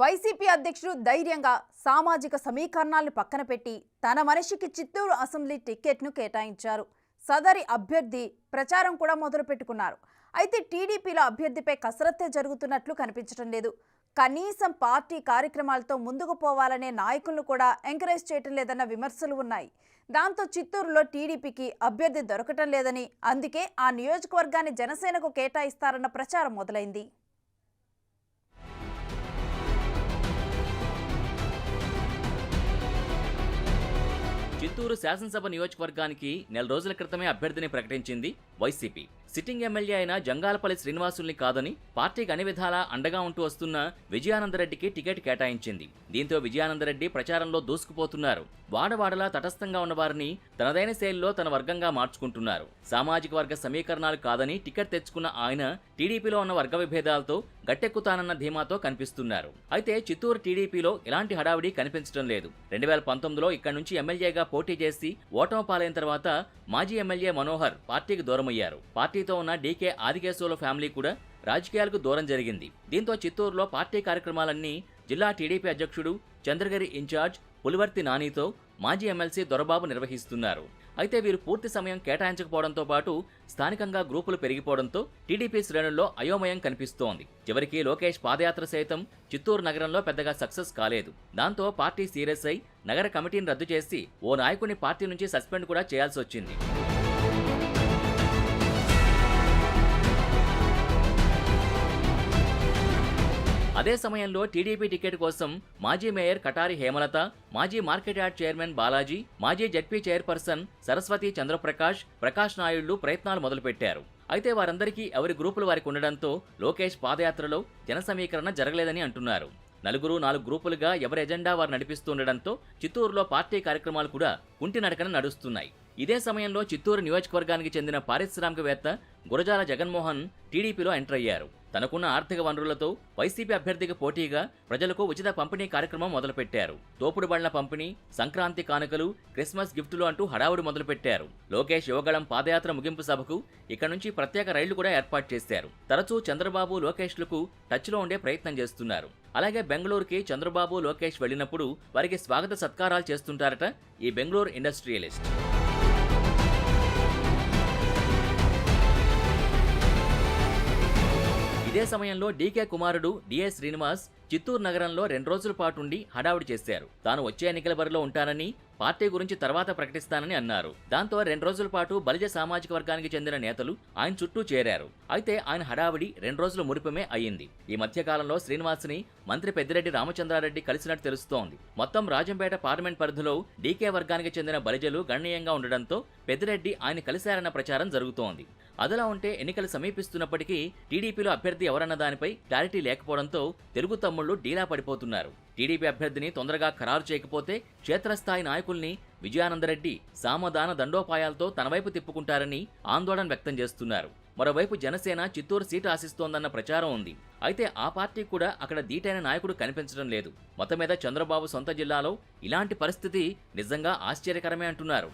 YCP అధ్యక్షుడు ధైర్యంగా సామాజిక సమీకరణాలను పక్కన పెట్టి తన మనిషికి చిత్తూరు అసెంబ్లీ టికెట్ను కేటాయించారు. సదరి అభ్యర్థి ప్రచారం కూడా మొదలుపెట్టుకున్నారు. అయితే టీడీపీలో అభ్యర్థిపై కసరత్తే జరుగుతున్నట్లు కనిపించడం లేదు. కనీసం పార్టీ కార్యక్రమాలతో ముందుకు పోవాలనే నాయకులను కూడా ఎంకరేజ్ చేయటం లేదన్న విమర్శలు ఉన్నాయి. దాంతో చిత్తూరులో టీడీపీకి అభ్యర్థి దొరకటం లేదని, అందుకే ఆ నియోజకవర్గాన్ని జనసేనకు కేటాయిస్తారన్న ప్రచారం మొదలైంది. చిత్తూరు శాసనసభ నియోజకవర్గానికి నెల రోజుల క్రితమే అభ్యర్థిని ప్రకటించింది వైసీపీ. సిట్టింగ్ ఎమ్మెల్యే అయిన జంగాలపల్లి శ్రీనివాసుల్ని కాదని పార్టీకి అన్ని విధాలా అండగా ఉంటూ వస్తున్న విజయానందరెడ్డికి టికెట్ కేటాయించింది. దీంతో విజయానందరెడ్డి ప్రచారంలో దూసుకుపోతున్నారు. వాడవాడలా తటస్థంగా ఉన్నవారిని తనదైన శైలిలో తన వర్గంగా మార్చుకుంటున్నారు. సామాజిక వర్గ సమీకరణాలు కాదని టికెట్ తెచ్చుకున్న ఆయన టీడీపీలో ఉన్న వర్గ విభేదాలతో గట్టెక్కుతానన్న ధీమాతో కనిపిస్తున్నారు. అయితే చిత్తూరు టీడీపీలో ఇలాంటి హడావిడి కనిపించడం లేదు. 2019లో ఇక్కడి నుంచి ఎమ్మెల్యేగా పోటీ చేసి ఓటమి పాలైన తర్వాత మాజీ ఎమ్మెల్యే మనోహర్ పార్టీకి దూరమయ్యారు. పార్టీతో ఉన్న డీకే ఆదికేశవుల ఫ్యామిలీ కూడా రాజకీయాలకు దూరం జరిగింది. దీంతో చిత్తూరులో పార్టీ కార్యక్రమాలన్నీ జిల్లా టీడీపీ అధ్యక్షుడు చంద్రగిరి ఇన్ఛార్జ్ పులివర్తి నానితో మాజీ ఎమ్మెల్సీ దొరబాబు నిర్వహిస్తున్నారు. అయితే వీరు పూర్తి సమయం కేటాయించకపోవడంతో పాటు స్థానికంగా గ్రూపులు పెరిగిపోవడంతో టీడీపీ శ్రేణుల్లో అయోమయం కనిపిస్తోంది. చివరికి లోకేష్ పాదయాత్ర సైతం చిత్తూరు నగరంలో పెద్దగా సక్సెస్ కాలేదు. దాంతో పార్టీ సీరియస్ అయి నగర కమిటీని రద్దు చేసి ఓ నాయకుడిని పార్టీ నుంచి సస్పెండ్ కూడా చేయాల్సి వచ్చింది. అదే సమయంలో టీడీపీ టికెట్ కోసం మాజీ మేయర్ కటారి హేమలత, మాజీ మార్కెట్ యార్డ్ చైర్మన్ బాలాజీ, మాజీ జడ్పీ చైర్పర్సన్ సరస్వతి ప్రకాష్ నాయుళ్లు ప్రయత్నాలు మొదలుపెట్టారు. అయితే వారందరికీ ఎవరి గ్రూపులు వారికి ఉండడంతో లోకేష్ పాదయాత్రలో జన సమీకరణ జరగలేదని అంటున్నారు. 4 గ్రూపులుగా ఎవరి ఎజెండా వారు నడిపిస్తుండటంతో చిత్తూరులో పార్టీ కార్యక్రమాలు కూడా కుంటి నడకన నడుస్తున్నాయి. ఇదే సమయంలో చిత్తూరు నియోజకవర్గానికి చెందిన పారిశ్రామికవేత్త గురజాల జగన్మోహన్ టీడీపీలో ఎంటర్ అయ్యారు. తనకున్న ఆర్థిక వనరులతో వైసీపీ అభ్యర్థికి పోటీగా ప్రజలకు ఉచిత పంపిణీ కార్యక్రమం మొదలుపెట్టారు. తోపుడు బండ్ల పంపిణీ, సంక్రాంతి కానుకలు, క్రిస్మస్ గిఫ్టులు అంటూ హడావుడి మొదలుపెట్టారు. లోకేష్ యువగళం పాదయాత్ర ముగింపు సభకు ఇక్కడ నుంచి ప్రత్యేక రైళ్లు కూడా ఏర్పాటు చేశారు. తరచూ చంద్రబాబు, లోకేష్లకు టచ్లో ఉండే ప్రయత్నం చేస్తున్నారు. అలాగే బెంగళూరుకి చంద్రబాబు, లోకేష్ వెళ్లినప్పుడు వారికి స్వాగత సత్కారాలు చేస్తుంటారట ఈ బెంగళూరు ఇండస్ట్రియలిస్ట్. ఇదే సమయంలో డీకే కుమారుడు డిఏ శ్రీనివాస్ చిత్తూరు నగరంలో 2 రోజుల పాటు ఉండి హడావుడి చేశారు. తాను వచ్చే ఎన్నికల బరిలో ఉంటానని, పార్టీ గురించి తర్వాత ప్రకటిస్తానని అన్నారు. దాంతో 2 రోజుల పాటు బలిజ సామాజిక వర్గానికి చెందిన నేతలు ఆయన చుట్టూ చేరారు. అయితే ఆయన హడావుడి 2 రోజుల మురిపమే అయ్యింది. ఈ మధ్యకాలంలో శ్రీనివాస్ని మంత్రి పెద్దిరెడ్డి రామచంద్రారెడ్డి కలిసినట్టు తెలుస్తోంది. మొత్తం రాజంపేట పార్లమెంట్ పరిధిలో డీకే వర్గానికి చెందిన బలిజలు గణనీయంగా ఉండడంతో పెద్దిరెడ్డి ఆయన కలిశారన్న ప్రచారం జరుగుతోంది. అదలా ఉంటే ఎన్నికలు సమీపిస్తున్నప్పటికీ టీడీపీలో అభ్యర్థి ఎవరన్న దానిపై క్లారిటీ లేకపోవడంతో తెలుగు తమ్ముళ్లు డీలా పడిపోతున్నారు. టీడీపీ అభ్యర్థిని తొందరగా ఖరారు చేయకపోతే క్షేత్రస్థాయి నాయకుల్ని విజయానందరెడ్డి సామధాన దండోపాయాలతో తన వైపు తిప్పుకుంటారని ఆందోళన వ్యక్తం చేస్తున్నారు. మరోవైపు జనసేన చిత్తూరు సీటు ఆశిస్తోందన్న ప్రచారం ఉంది. అయితే ఆ పార్టీ కూడా అక్కడ దీటైన నాయకుడు కనిపించడం లేదు. మొత్తం మీద చంద్రబాబు సొంత జిల్లాలో ఇలాంటి పరిస్థితి నిజంగా ఆశ్చర్యకరమే అంటున్నారు.